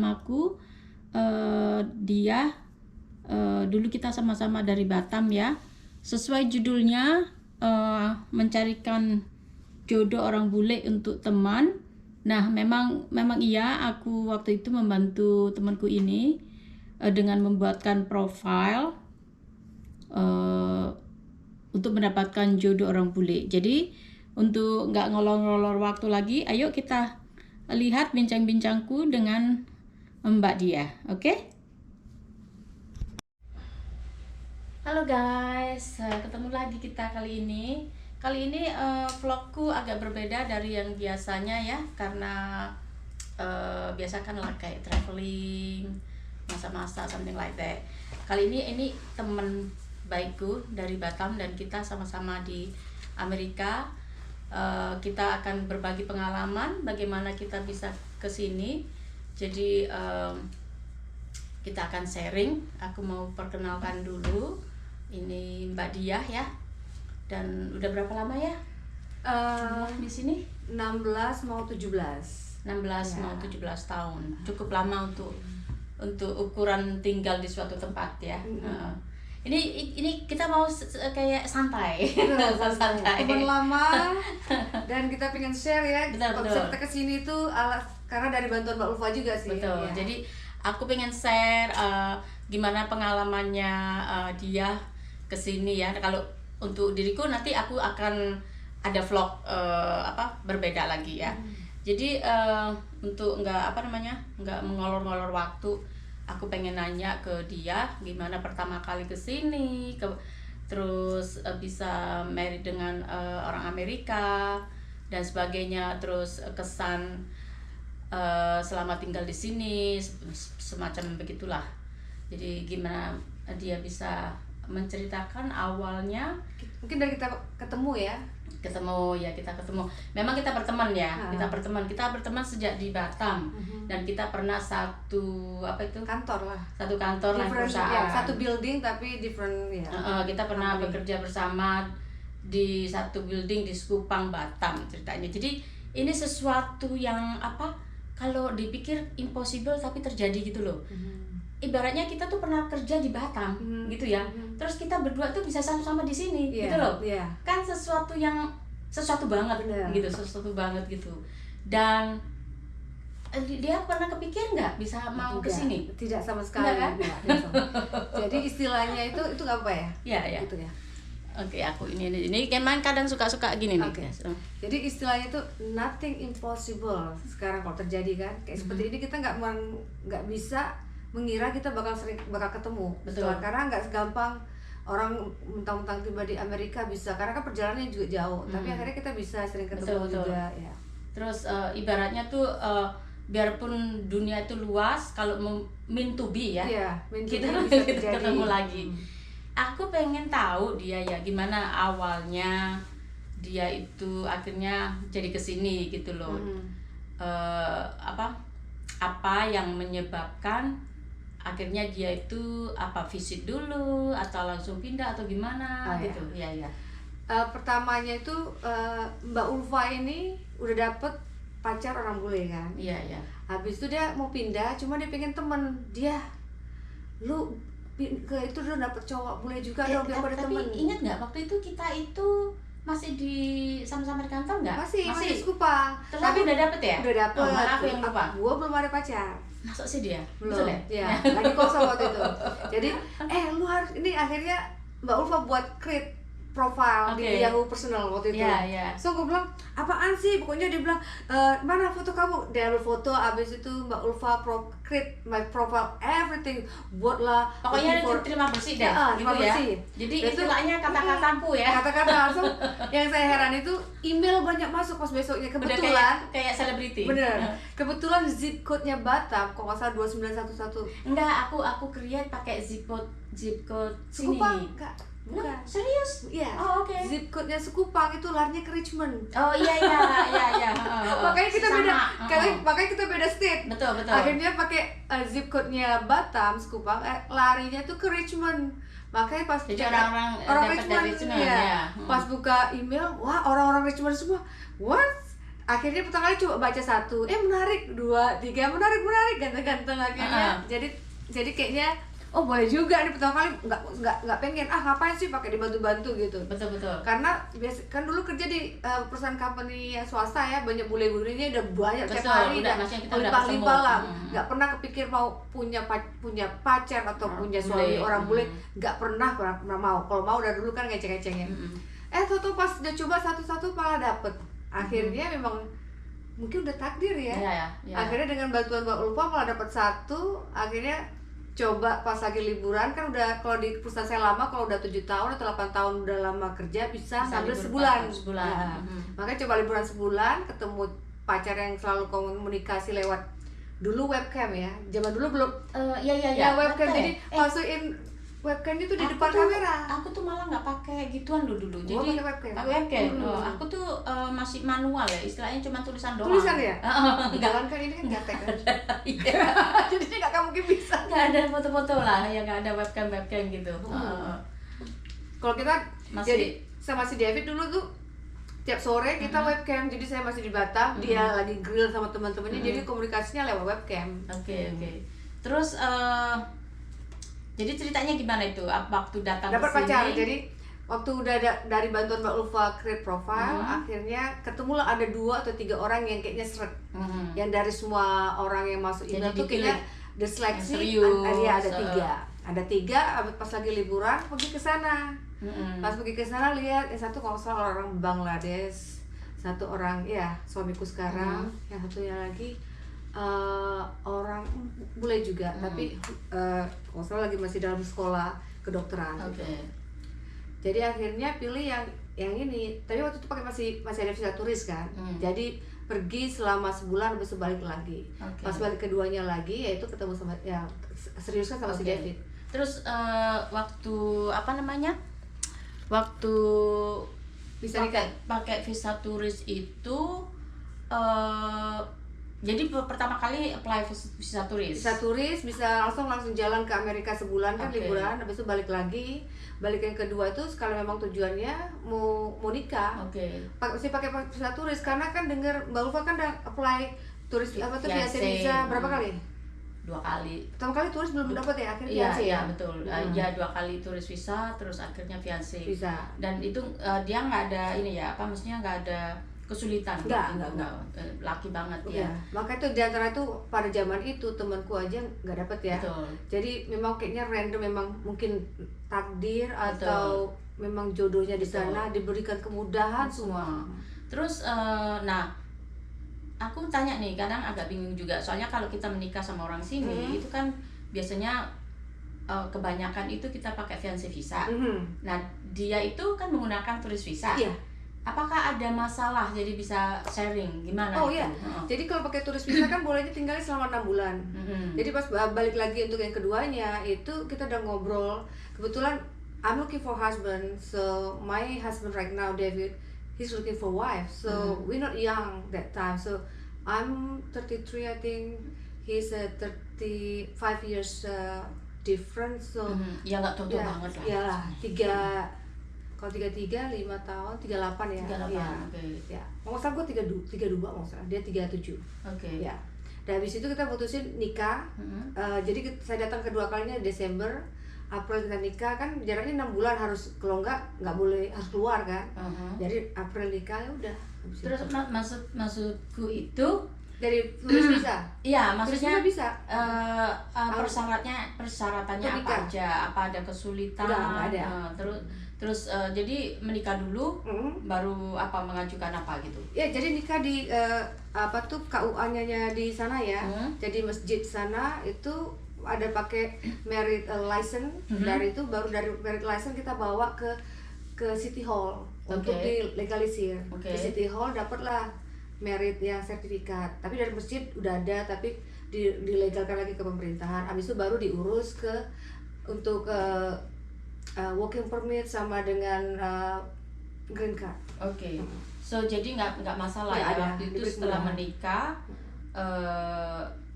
bersamaku. Dia dulu kita sama-sama dari Batam ya. Sesuai judulnya, mencarikan jodoh orang bule untuk teman. Nah, memang iya, aku waktu itu membantu temanku ini dengan membuatkan profile untuk mendapatkan jodoh orang bule. Jadi untuk nggak ngolor-ngolor waktu lagi, ayo kita lihat bincang-bincangku dengan Mbak Dia, oke? Halo guys, ketemu lagi kita kali ini. Kali ini vlogku agak berbeda dari yang biasanya ya, karena biasa kan lah kayak traveling, masa-masa something like that. Kali ini temen baikku dari Batam dan kita sama-sama di Amerika. Kita akan berbagi pengalaman bagaimana kita bisa ke sini. Jadi kita akan sharing. Aku mau perkenalkan dulu. Ini Mbak Dia ya. Dan udah berapa lama ya? Di sini 16 mau 17 ya. Mau 17 tahun. Cukup lama untuk ukuran tinggal di suatu tempat ya. Ini kita mau kayak santai. santai. Teman lama dan kita pengen share ya. Konsep kita kesini itu karena dari bantuan Mbak Ulfa juga sih. Betul. Ya. Jadi aku pengen share gimana pengalamannya dia kesini ya. Kalau untuk diriku nanti aku akan ada vlog berbeda lagi ya. Jadi untuk nggak mengolor-ngolor waktu, aku pengen nanya ke dia gimana pertama kali kesini, terus bisa married dengan orang Amerika dan sebagainya, terus kesan selama tinggal di sini, semacam begitulah. Jadi gimana dia bisa menceritakan awalnya. Mungkin dari kita ketemu ya. Kita ketemu. Memang kita berteman ya. Kita berteman sejak di Batam. Dan kita pernah satu kantor lah. Satu kantor lah, perusahaan. Ya, satu building tapi different ya. Kita pernah bekerja bersama di satu building di Sekupang, Batam ceritanya. Jadi ini sesuatu yang kalau dipikir impossible tapi terjadi gitu loh. Ibaratnya kita tuh pernah kerja di Batam gitu ya. Terus kita berdua tuh bisa sama-sama di sini gitu loh. Kan sesuatu banget. Bener. Gitu, sesuatu banget gitu. Dan dia pernah kepikir nggak bisa mau ke sini? Tidak sama sekali. Kan? Jadi istilahnya itu nggak apa ya? Iya. Gitu ya. Oke, aku ini emang kadang suka gini nih. Okay. Jadi istilahnya itu nothing impossible sekarang kalau terjadi kan. Kayak seperti ini kita nggak bisa mengira kita bakal ketemu. Betul. Karena nggak segampang orang mentang-mentang tiba di Amerika bisa, karena kan perjalanannya juga jauh. Tapi akhirnya kita bisa sering ketemu juga ya. Terus ibaratnya tuh biarpun dunia itu luas, kalau mean to be ya, kita bisa ketemu lagi. Aku pengen tahu dia ya gimana awalnya dia itu akhirnya jadi kesini gitu loh. Apa yang menyebabkan akhirnya dia itu visit dulu atau langsung pindah atau gimana gitu ya. Pertamanya itu Mbak Ulfa ini udah dapet pacar orang bule kan. Iya. Habis itu dia mau pindah, cuma dia pengen temen. Dia lu ke itu udah dapet cowok bule juga dong, biar pada temen. Tapi ingat nggak waktu itu kita itu masih di sama-sama di kantor nggak? Masih di Sekupang. Tapi udah dapet ya? Udah dapet. Malah aku yang lupa. Gua belum ada pacar. Masuk sih dia? Belum. Ya, lagi kosong waktu itu. Jadi lu harus ini, akhirnya Mbak Ulfa buat create profile di Yahoo personal waktu itu. Iya. So gue bilang, apaan sih? Pokoknya dia bilang, mana foto kamu? Dia ambil foto, abis itu Mbak Ulfa create my profile, everything. Buatlah. Pokoknya terima bersih deh. Gitu ya. Jadi istilahnya kata-kataku ya. Kata-kata langsung. Yang saya heran itu email banyak masuk pas besoknya. Kebetulan. Kayak selebriti. Bener. Kebetulan zip code-nya Batam, kok nggak salah 2911. Enggak, aku create pakai zip code sini. Sekupang, Kak. Bukan. Serius? Iya. Oh, oke. Zip code-nya Sekupang itu larinya ke Richmond. Oh iya. Makanya kita beda. Makanya kita beda state. Betul. Akhirnya pakai zip code-nya Batam, Sekupang, larinya tuh ke Richmond. Makanya pas jadi orang Richmond ya. Pas buka email, wah orang-orang Richmond semua. What? akhirnya pertama kali coba baca satu, menarik, dua, tiga, menarik, ganteng-ganteng akhirnya. Jadi kayaknya oh boleh juga nih, pertama kali nggak pengen ngapain sih pakai dibantu-bantu gitu. Betul. Karena biasa kan dulu kerja di perusahaan company yang swasta ya, banyak bule-bulenya udah banyak tiap hari, udah limpah-limpah lah. Nggak pernah kepikir mau punya pacar atau punya suami orang bule, nggak pernah mau. Kalau mau udah dulu kan ngeceng-ngecengnya. Tuh pas udah coba satu-satu malah dapet. Akhirnya memang mungkin udah takdir ya. Akhirnya dengan bantuan Mbak Ulfa malah dapat satu. Akhirnya coba pas lagi liburan, kan udah kalau di perusahaan saya lama, kalau udah 7 tahun atau 8 tahun udah lama kerja bisa ngambil sebulan. Makanya coba liburan sebulan, ketemu pacar yang selalu komunikasi lewat dulu webcam ya. Zaman dulu belum webcam. Jadi masukin webcam itu di depan kamera. Aku tuh malah nggak pakai gituan dulu. Jadi pakai webcam. Aku tuh masih manual ya, istilahnya cuma tulisan doang. Tulisan ya? Jalan kan ini kan gatek kan. Jadi nggak mungkin bisa. Nggak ada foto-foto lah, ya nggak ada webcam gitu. Kalau kita masih, jadi sama si David dulu tuh tiap sore kita webcam. Jadi saya masih di Batam, dia lagi grill sama teman-temannya, jadi komunikasinya lewat webcam. Oke. Terus jadi ceritanya gimana itu? Waktu datang dapat ke sini? pacar. Jadi waktu udah dari bantuan Mbak Ulfa create profile, akhirnya ketemulah ada 2 atau 3 orang yang kayaknya seret. Yang dari semua orang yang masuk email tuh kayaknya diseleksi. Ada 3 pas lagi liburan pergi ke sana. Pas pergi ke sana lihat yang satu kalau salah orang Bangladesh, satu orang suamiku sekarang, yang satunya lagi orang bule juga, tapi kalau salah lagi masih dalam sekolah kedokteran. Jadi akhirnya pilih yang ini. Tapi waktu itu pakai masih ada visa turis kan. Jadi pergi selama sebulan habis balik lagi. Pas balik keduanya lagi yaitu ketemu sama serius kan sama si David. Terus waktu waktu bisa pakai visa turis itu jadi pertama kali apply visa turis. Visa turis bisa langsung jalan ke Amerika sebulan kan, liburan, habis itu balik lagi. Balik yang kedua itu kalau memang tujuannya mau nikah. Mesti pakai visa turis karena kan dengar Mbak Ulfa kan udah apply turis visa berapa kali? 2 kali. Pertama kali turis belum dapat ya, akhirnya fiancé ya? Betul. 2 kali turis visa, terus akhirnya fiancé. Visa. Dan itu dia nggak ada maksudnya nggak ada kesulitan. Enggak. Laki banget ya. Maka itu diantara itu pada zaman itu temanku aja nggak dapet ya. Betul. Jadi memang kayaknya random, memang mungkin takdir atau memang jodohnya di sana diberikan kemudahan semua. Terus aku tanya nih, kadang agak bingung juga soalnya kalau kita menikah sama orang sini itu kan biasanya kebanyakan itu kita pakai fiancé visa. Nah dia itu kan menggunakan turis visa. Apakah ada masalah jadi bisa sharing gimana? Jadi kalau pakai turis visa kan bolehnya tinggalnya selama 6 bulan. Jadi pas balik lagi untuk yang keduanya itu kita udah ngobrol. Kebetulan I'm looking for husband, so my husband right now David, he's looking for wife. So we're not young that time. So I'm 33, I think he's 35 years different. So ya nggak tua banget lah. Ya 3 kalau 33, 5 tahun, 38 ya. 38, ya. Mau salah gue 32 mau salah, dia 37. Ya. Dan habis itu kita putusin nikah. Jadi saya datang kedua kalinya Desember, April kita nikah, kan jaraknya 6 bulan harus, kalau nggak boleh harus keluar kan. Jadi April nikah ya udah. Terus maksudku itu dari turis visa? Iya, maksudnya bisa. Persyaratannya apa aja? Apa ada kesulitan? Nggak ada. Terus jadi menikah dulu, baru mengajukan apa gitu? Ya, jadi nikah di KUA-nya di sana ya. Jadi masjid sana itu ada pakai married license. Dari itu baru dari married license kita bawa ke City Hall untuk dilegalisir. Di City Hall dapatlah merit yang sertifikat, tapi dari masjid udah ada, tapi dilegalkan lagi ke pemerintahan. Habis itu baru diurus untuk working permit sama dengan green card. So jadi nggak masalah ya waktu itu setelah menikah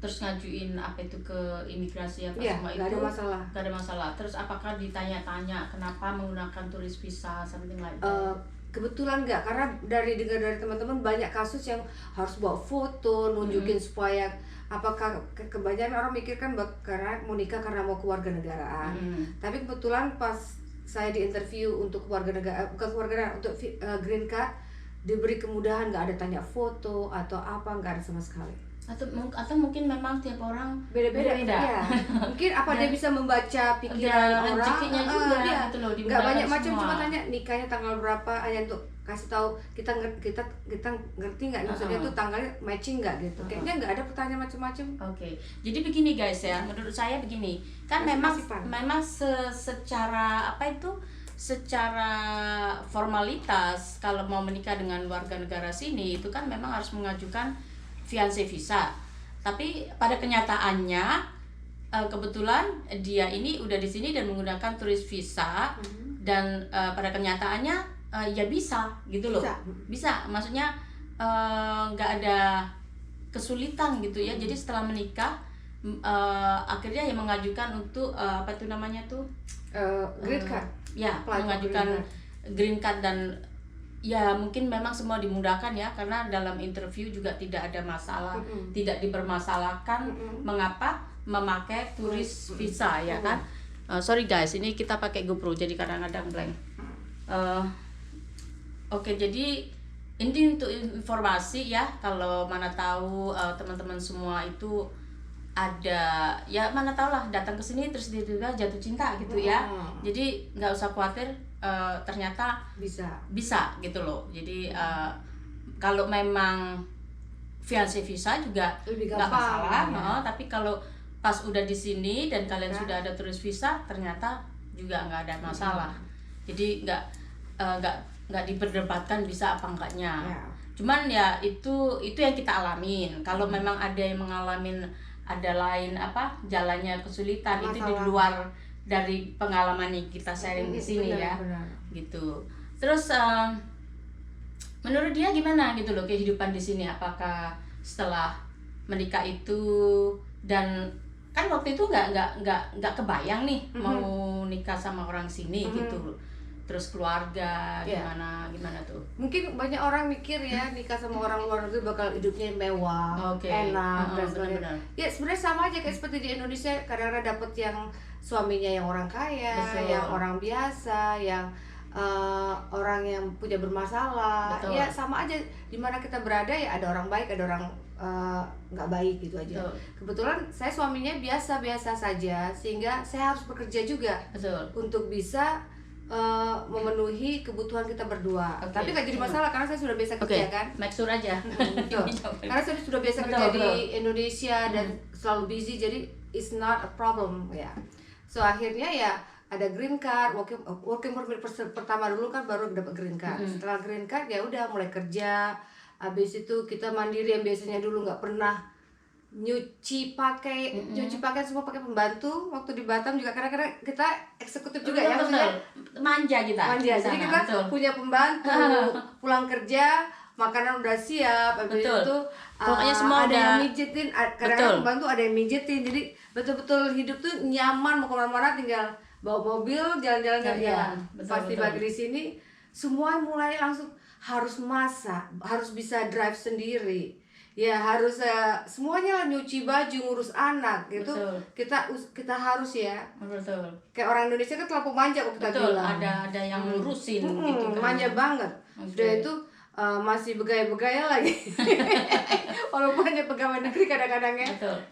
terus ngajuin ke imigrasi semua itu nggak ada masalah. Terus apakah ditanya-tanya kenapa menggunakan turis visa something like that? kebetulan nggak, karena dengar dari teman-teman banyak kasus yang harus bawa foto nunjukin supaya apakah kebanyakan orang mikirkan karena mau nikah karena mau kewarganegaraan. Tapi kebetulan pas saya di interview untuk bukan kewarganegaraan, untuk green card, diberi kemudahan, nggak ada tanya foto atau apa, nggak ada sama sekali. Atau mungkin memang tiap orang beda-beda ya. Mungkin apa dia bisa membaca pikiran orang, rezekinya juga ya. gitu loh, Nggak banyak macam, semua. cuma tanya nikahnya tanggal berapa, hanya untuk kasih tahu kita ngerti nggak, maksudnya tuh tanggalnya matching nggak gitu. Kayaknya nggak ada pertanyaan macam-macam. Oke. Jadi begini guys ya, menurut saya begini, kan memang secara apa itu, secara formalitas kalau mau menikah dengan warga negara sini itu kan memang harus mengajukan fiancé visa. Tapi pada kenyataannya kebetulan dia ini udah di sini dan menggunakan turis visa, dan pada kenyataannya ya bisa gitu loh. Bisa, maksudnya nggak ada kesulitan gitu ya. Jadi setelah menikah akhirnya ya mengajukan untuk apa itu namanya tuh green card. Ya, mengajukan green card, dan ya mungkin memang semua dimudahkan ya, karena dalam interview juga tidak ada masalah, tidak dipermasalahkan mengapa memakai turis visa ya kan. Sorry guys, ini kita pakai GoPro jadi kadang-kadang blank. Oke, jadi ini untuk informasi ya, kalau mana tahu teman-teman semua itu ada ya, mana tahu lah datang ke sini terus tiba-tiba jatuh cinta gitu ya. Jadi nggak usah khawatir, ternyata bisa gitu loh. Jadi kalau memang fiancé visa juga nggak masalah ya. Tapi kalau pas udah di sini dan kalian sudah ada turis visa, ternyata juga nggak ada masalah. Jadi nggak diperdebatkan bisa apa enggaknya. Cuman ya itu yang kita alamin. Kalau memang ada yang mengalami ada lain apa jalannya kesulitan, itu di luar dari pengalaman yang kita sharing di sini ya. Gitu. Terus menurut dia gimana gitu loh kehidupan di sini, apakah setelah menikah itu, dan kan waktu itu nggak kebayang nih mau nikah sama orang sini gitu. Terus keluarga gimana tuh? Mungkin banyak orang mikir ya nikah sama orang luar negeri bakal hidupnya mewah, enak dan sebagainya. Ya sebenarnya sama aja kayak seperti di Indonesia, kadang-kadang dapet yang suaminya yang orang kaya, yang orang biasa, yang orang yang punya bermasalah. Ya sama aja, dimana kita berada ya ada orang baik, ada orang nggak baik gitu aja. Kebetulan saya suaminya biasa-biasa saja, sehingga saya harus bekerja juga untuk bisa memenuhi kebutuhan kita berdua. Tapi nggak jadi masalah karena saya sudah biasa kerja kan. Make sure aja. Karena saya sudah biasa kerja di Indonesia dan selalu busy, jadi it's not a problem ya. So akhirnya ya ada green card, working permit pertama dulu kan baru dapat green card. Setelah green card ya udah mulai kerja. Habis itu kita mandiri, yang biasanya dulu nggak pernah nyuci pakai semua pakai pembantu. Waktu di Batam juga kadang-kadang kita eksekutif juga ya, maksudnya manja kita. Jadi kita punya pembantu, pulang kerja makanan udah siap, habis itu pokoknya semua ada yang mijitin, kadang-kadang pembantu ada yang mijitin. Jadi betul-betul hidup tuh nyaman, mau kemana-mana tinggal bawa mobil jalan-jalan. Pas tiba di sini semua mulai langsung harus masak, harus bisa drive sendiri. Ya harus semuanya lah, nyuci baju, ngurus anak gitu. Kita harus ya. Kayak orang Indonesia kan terlalu manja kok kita bilang. Ada yang ngurusin gitu kan. Manja banget. Sudah itu masih begaya-begaya lagi. Walaupun hanya pegawai negeri kadang-kadang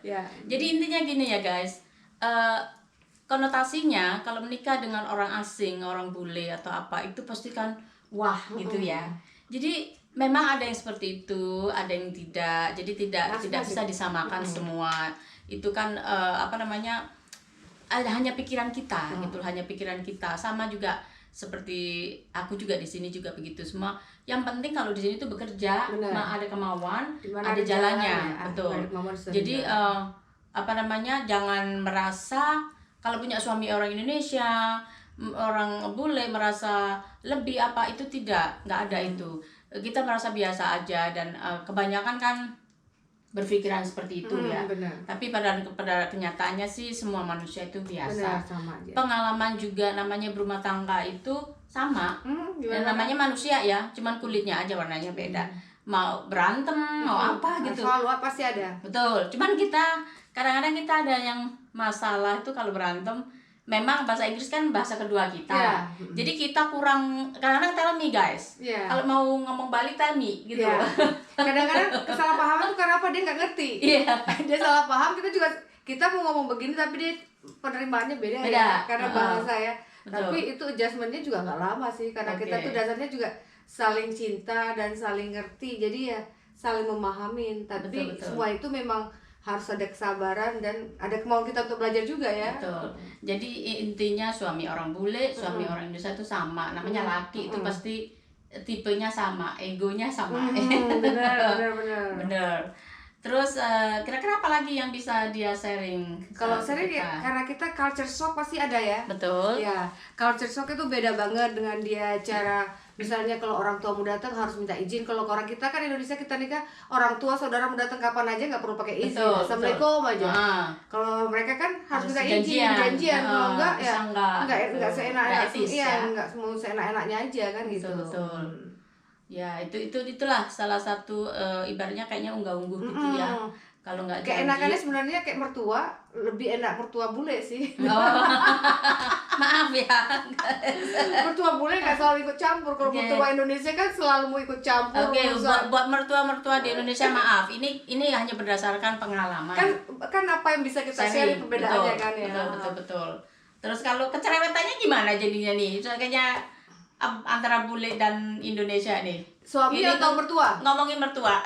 ya. Jadi intinya gini ya guys. Konotasinya kalau menikah dengan orang asing, orang bule atau apa, itu pasti kan wah gitu ya. Jadi memang ada yang seperti itu, ada yang tidak. Jadi tidak bisa disamakan semua. Itu kan hanya pikiran kita gitu, hanya pikiran kita. Sama juga seperti aku juga di sini juga begitu semua. Yang penting kalau di sini tuh bekerja, ada kemauan, ada jalannya, betul. Jadi jangan merasa kalau punya suami orang Indonesia, orang bule merasa lebih apa, itu nggak ada itu. Kita merasa biasa aja, dan kebanyakan kan berpikiran seperti itu ya. Tapi pada kenyataannya sih semua manusia itu biasa. Sama aja. Pengalaman juga namanya berumah tangga itu sama. Dan namanya manusia ya, cuman kulitnya aja warnanya beda. Mau berantem, mau apa gitu. Selalu pasti ada. Betul. Cuman kita kadang-kadang kita ada yang masalah itu kalau berantem. Memang bahasa Inggris kan bahasa kedua kita. Yeah. Jadi kita kurang kadang-kadang tell me guys. Yeah. Kalau mau ngomong balik tell me gitu. Yeah. Kadang-kadang kesalahpahaman tuh karena apa, dia nggak ngerti. Iya. Dia salah paham, kita mau ngomong begini tapi dia penerimaannya beda. Ya karena bahasa ya. Betul. Tapi itu adjustmentnya juga nggak lama sih, karena kita tuh dasarnya juga saling cinta dan saling ngerti, jadi ya saling memahamin. Tapi betul. Semua itu memang harus ada kesabaran dan ada kemauan kita untuk belajar juga ya. Betul. Jadi intinya suami orang bule, suami orang Indonesia itu sama. Namanya laki itu pasti tipenya sama, egonya sama. Benar. Terus kira-kira apa lagi yang bisa dia sharing? Kalau sharing ya, karena kita culture shock pasti ada ya. Betul. Ya, culture shock itu beda banget dengan dia cara, misalnya kalau orang tua mau datang harus minta izin. Kalau orang kita kan Indonesia, kita nikah orang tua saudara mau datang kapan aja nggak perlu pakai izin. Betul, Assalamualaikum aja. Kalau mereka kan harus minta izin, janjian. Kalau enggak ya enggak seenak-enak. Iya, enggak mau seenak-enaknya aja kan gitu. Betul. Ya itulah salah satu ibaratnya kayaknya unggah-ungguh gitu ya. Kalau nggak janji. Keenakannya sebenarnya kayak mertua, lebih enak mertua bule sih. Maaf ya. Mertua bule nggak selalu ikut campur. Kalau mertua Indonesia kan selalu mau ikut campur. Buat mertua-mertua di Indonesia maaf. Ini hanya berdasarkan pengalaman. Kan apa yang bisa kita share perbedaannya kan ya. Betul. Terus kalau kecerewetannya gimana jadinya nih? Kayaknya antara bule dan Indonesia nih. Suami ini atau mertua? Ngomongin mertua.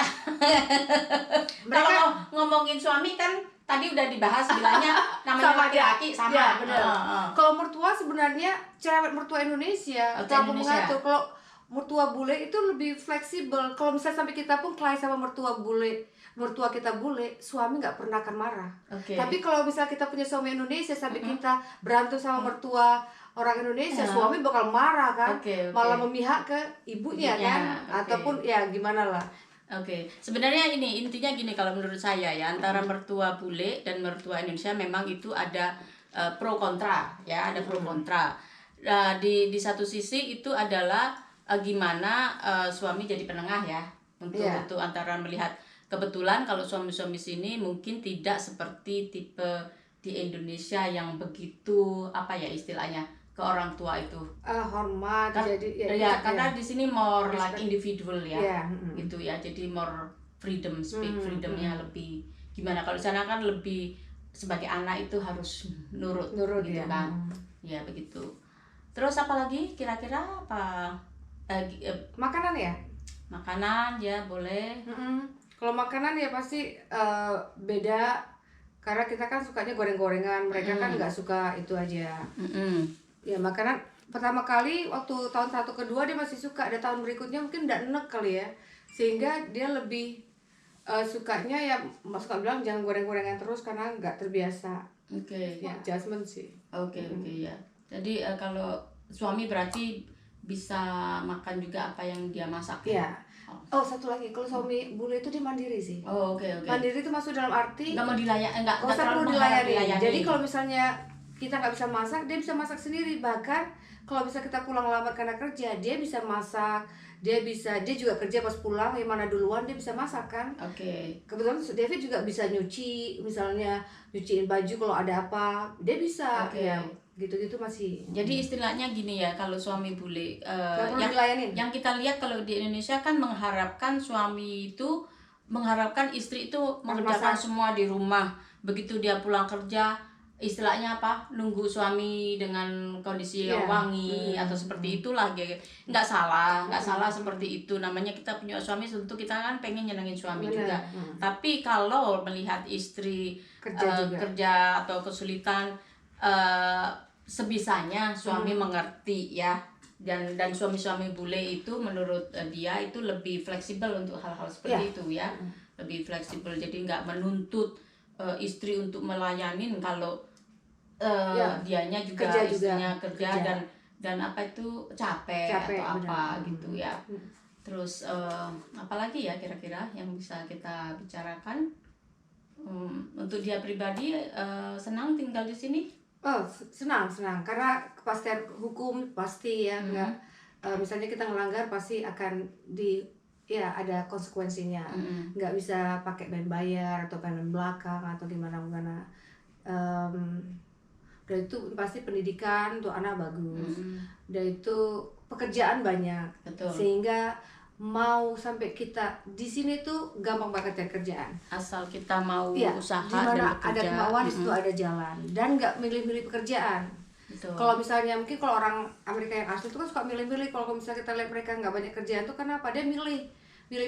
Kalau ngomongin suami kan tadi udah dibahas, bilangnya namanya laki-laki sama. Ya, benar. Kalau mertua sebenarnya cerewet mertua Indonesia, kamu mengatur. Kalau mertua bule itu lebih fleksibel. Kalau misalnya sampai kita pun kelahi sama mertua kita bule, suami nggak pernah akan marah. Tapi kalau misalnya kita punya suami Indonesia sampai kita berantem sama mertua orang Indonesia, suami bakal marah kan, malah memihak ke ibunya kan, ataupun ya gimana lah. Sebenarnya intinya gini kalau menurut saya ya, antara mertua bule dan mertua Indonesia memang itu ada pro kontra ya, ada pro kontra. Di satu sisi itu adalah gimana suami jadi penengah ya untuk antara melihat, kebetulan kalau suami-suami sini mungkin tidak seperti tipe di Indonesia yang begitu apa ya istilahnya ke orang tua itu hormat kan, jadi karena di sini more like individual ya, gitu ya, jadi more freedom freedomnya lebih gimana. Kalau di sana kan lebih sebagai anak itu harus nurut gitu ya. Kan ya begitu. Terus apa lagi kira-kira apa makanan ya boleh. Kalau makanan ya pasti beda, karena kita kan sukanya goreng-gorengan, mereka kan nggak suka itu aja. Ya makanan pertama kali waktu tahun 1 kedua dia masih suka, ada tahun berikutnya mungkin udah enek kali ya, sehingga dia lebih sukanya ya, suka bilang jangan goreng-gorengan terus karena nggak terbiasa. Ya adjustment sih. Ya. Jadi kalau suami berarti bisa makan juga apa yang dia masak ya. Satu lagi, kalau suami bule itu dia mandiri sih. Mandiri itu maksud dalam arti nggak mau dilayani, nggak perlu dilayani. Jadi kalau misalnya kita nggak bisa masak, dia bisa masak sendiri. Bahkan kalau bisa kita pulang lambat karena kerja, dia bisa masak, dia juga kerja pas pulang, yang mana duluan dia bisa masak kan. Kebetulan David juga bisa nyuci, misalnya nyuciin baju kalau ada apa, dia bisa. Ya gitu-gitu masih. Jadi istilahnya gini ya, kalau suami bule yang kita lihat kalau di Indonesia kan mengharapkan suami itu mengharapkan istri itu mengerjakan semua di rumah. Begitu dia pulang kerja, istilahnya apa, nunggu suami dengan kondisi yang wangi atau seperti itulah. Nggak salah seperti itu, namanya kita punya suami tentu kita kan pengen nyenengin suami juga. Tapi kalau melihat istri kerja atau kesulitan, sebisanya suami mengerti ya, dan suami-suami bule itu menurut dia itu lebih fleksibel untuk hal-hal seperti itu ya, lebih fleksibel, jadi nggak menuntut istri untuk melayanin kalau dianya juga istrinya kerja dan apa itu capek atau apa gitu ya. Terus apalagi ya kira-kira yang bisa kita bicarakan. Untuk dia pribadi senang tinggal di sini? Oh, senang karena kepastian hukum pasti ya, nggak misalnya kita ngelanggar pasti akan ya ada konsekuensinya, nggak bisa pakai main bayar atau main belakang atau gimana. Dan itu pasti pendidikan untuk anak bagus, dan itu pekerjaan banyak. Betul. Sehingga mau sampai kita di sini tuh gampang banget cari kerjaan asal kita mau usaha dimana dan bekerja. Ada kemauan di situ ada jalan, dan nggak milih-milih pekerjaan. Kalau misalnya mungkin kalau orang Amerika yang asli itu kan suka milih-milih. Kalau misalnya kita lihat mereka nggak banyak kerjaan tuh kenapa dia milih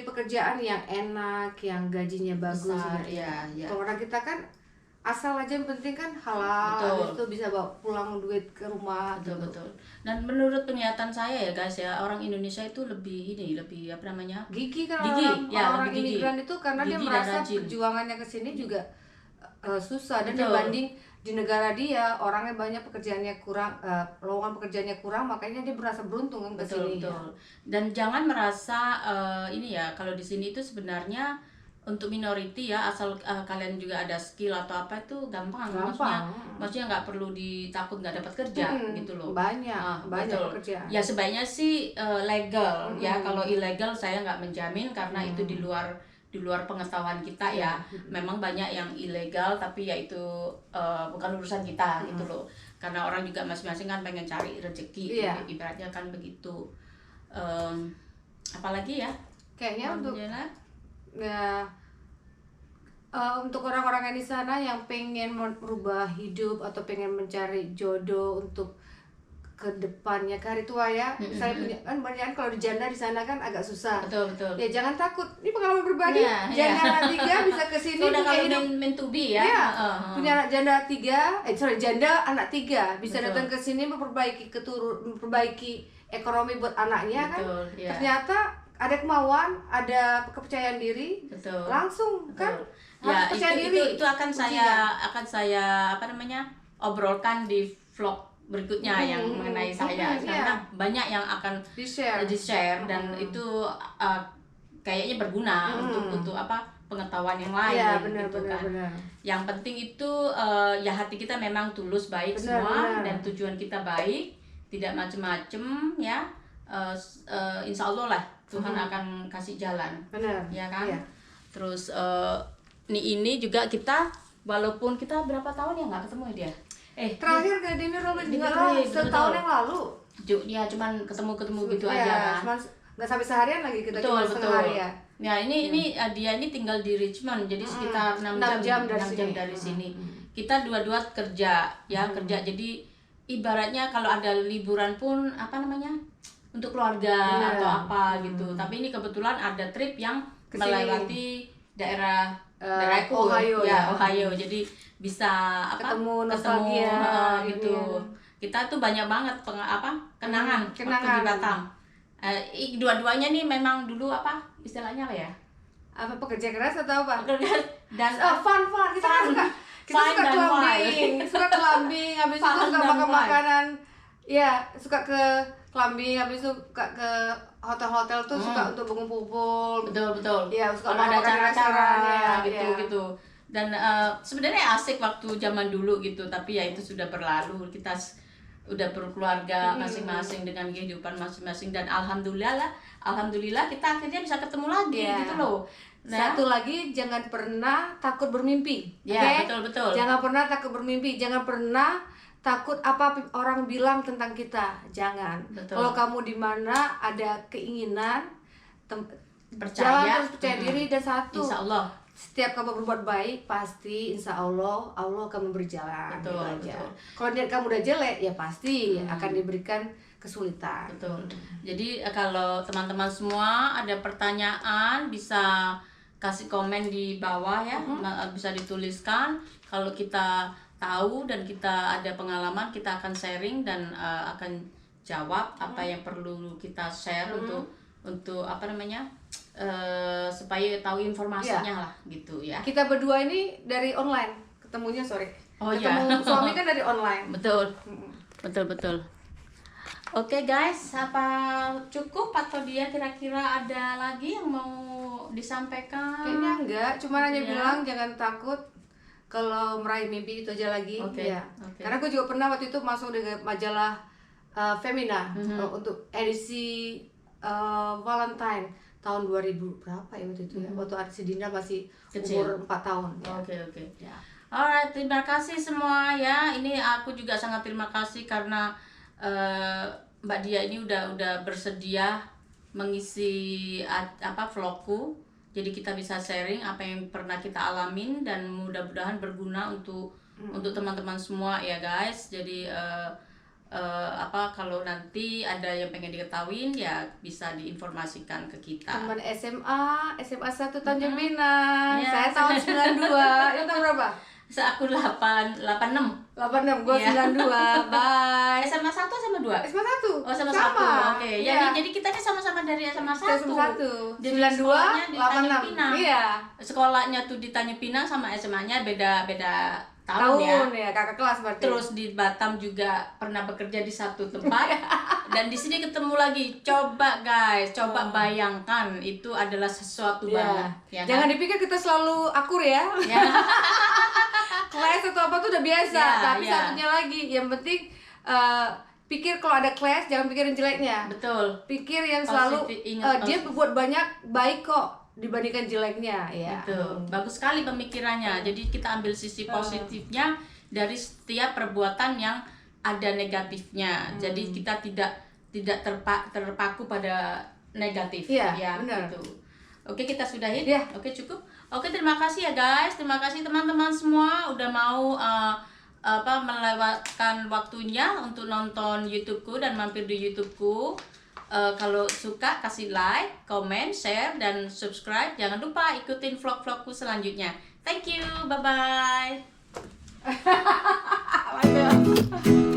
pekerjaan yang enak, yang gajinya bagus. Besar, ya. Kalau orang kita kan asal aja, yang penting kan halal, habis itu bisa bawa pulang duit ke rumah. Betul. Dan menurut penglihatan saya ya guys ya, orang Indonesia itu lebih apa namanya, gigi kan. Orang gigi. imigran itu karena gigi dia merasa perjuangannya ke sini juga susah, dan dibanding di negara dia orangnya banyak, pekerjaannya kurang, lowongan pekerjaannya kurang, makanya dia merasa beruntung kan ke sini. Betul. Dan jangan merasa ini ya, kalau di sini itu sebenarnya untuk minority ya, asal kalian juga ada skill atau apa itu gampang. Maksudnya nggak perlu ditakut nggak dapat kerja gitu loh. Banyak pekerjaan. Ya sebaiknya sih legal ya. Kalau ilegal saya nggak menjamin, karena itu di luar pengetahuan kita ya. Memang banyak yang ilegal, tapi ya itu bukan urusan kita gitu loh. Karena orang juga masing-masing kan pengen cari rezeki, ibaratnya kan begitu. Apalagi ya? Kayaknya untuk orang-orang yang di sana yang pengen merubah hidup atau pengen mencari jodoh untuk kedepannya, ke hari tua ya. Misalnya punya kan banyak, kalau di janda di sana kan agak susah. Betul. Ya jangan takut. Ini pengalaman pribadi. Janda anak 3 bisa kesini. Udah kalau meant to be ya. Punya anak janda 3, janda anak 3 bisa datang ke sini memperbaiki ekonomi buat anaknya. Betul, kan. Ternyata ada kemauan, ada kepercayaan diri. Langsung kan. Ya itu akan saya obrolkan di vlog berikutnya yang mengenai saya, karena banyak yang akan di share dan itu kayaknya berguna untuk pengetahuan yang lain. Benar. Yang penting itu ya hati kita memang tulus, baik semua, dan tujuan kita baik, tidak macem-macem ya. Insya Allah lah Tuhan akan kasih jalan. Ya kan. Terus ini juga kita, walaupun kita berapa tahun ya nggak ketemu dia. Terakhir ke Demi Robin juga setahun yang lalu. Ya cuman ketemu gitu aja. Cuman nggak sampai seharian lagi, kita cuma setengah hari ya. Ya ini dia ini tinggal di Richmond, jadi sekitar 6 jam dari sini. Kita dua-dua kerja ya, jadi ibaratnya kalau ada liburan pun untuk keluarga atau apa gitu. Tapi ini kebetulan ada trip yang melewati daerah Ohio Ohio, jadi bisa ketemu gitu. Kita tuh banyak banget kenangan waktu di Batam. Dua-duanya nih memang dulu istilahnya apa ya? Pekerja keras atau apa? Dan fun. Kita suka clubbing, habis itu suka makan makanan. Ya, suka ke clubbing, habis itu suka ke hotel-hotel tuh suka untuk berkumpul. Betul. Ya, suka ada acara-acara gitu. Dan sebenarnya asik waktu zaman dulu gitu, tapi ya itu sudah berlalu. Kita udah berkeluarga masing-masing dengan kehidupan masing-masing, dan alhamdulillah kita akhirnya bisa ketemu lagi gitu loh. Satu lagi, jangan pernah takut bermimpi. Betul. Jangan pernah takut bermimpi, jangan pernah takut apa orang bilang tentang kita. Jangan. Kalau kamu di mana ada keinginan, jalan terus, percaya diri, dan satu, insya Allah setiap kamu berbuat baik pasti insya Allah akan memberi jalan. Betul. Kalau niat kamu udah jelek ya pasti akan diberikan kesulitan. Betul. Jadi kalau teman-teman semua ada pertanyaan bisa kasih komen di bawah ya, bisa dituliskan. Kalau kita tahu dan kita ada pengalaman, kita akan sharing dan akan jawab apa yang perlu kita share untuk supaya tahu informasinya lah gitu ya. Kita berdua ini dari online ketemunya ketemu suami kan dari online. Betul. Oke guys, apa cukup atau dia kira-kira ada lagi yang mau disampaikan? Kayaknya enggak, cuma hanya bilang jangan takut kalau meraih mimpi itu aja lagi. Oke, Ya. oke. Karena aku juga pernah waktu itu masuk dengan majalah Femina untuk edisi Valentine tahun 2000 berapa ya waktu itu ya. Waktu si Dinda masih Kecil. umur 4 tahun. Ya. Oke. Ya. Alright, terima kasih semua ya. Ini aku juga sangat terima kasih karena Mbak Dia ini udah bersedia mengisi vlogku. Jadi kita bisa sharing apa yang pernah kita alamin dan mudah-mudahan berguna untuk teman-teman semua ya guys. Jadi kalau nanti ada yang pengen diketahuin ya bisa diinformasikan ke kita. Teman SMA 1 Tanjung Pinang. Ya. Saya tahun 92. Itu tahun berapa? Aku 86. 86, gue Iya. 92. Bye. SMA 1 sama 2? SMA 1. Oh sama Sama. 1. Oke. Iya. Jadi kita ini sama-sama dari SMA 1. SMA 1. Jadi 92, sekolahnya di Tanjung 86. Pinang. Iya. Sekolahnya tuh di Tanjung Pinang sama SMA-nya beda tahun ya. Kakak kelas berarti. Terus di Batam juga pernah bekerja di satu tempat dan di sini ketemu lagi. Coba guys, bayangkan itu adalah sesuatu banget. Ya kan? Jangan dipikir kita selalu akur ya. Ya. Clash atau apa tuh udah biasa. Ya, Tapi ya. satunya lagi, yang penting pikir kalau ada clash jangan pikirin jeleknya. Betul. Pikir yang selalu Positif, ingat dia positif. berbuat banyak baik kok dibandingkan jeleknya ya. Betul. Bagus sekali pemikirannya. Jadi kita ambil sisi positifnya dari setiap perbuatan yang ada negatifnya. Jadi kita tidak terpaku pada negatif. Iya, ya, benar. gitu. Oke, kita sudahin. Iya. Oke, cukup. Oke, terima kasih ya guys. Terima kasih teman-teman semua udah mau melewatkan waktunya untuk nonton YouTubeku dan mampir di YouTubeku. Kalau suka kasih like, comment, share, dan subscribe. Jangan lupa ikutin vlog-vlogku selanjutnya. Thank you, bye-bye. Mantap.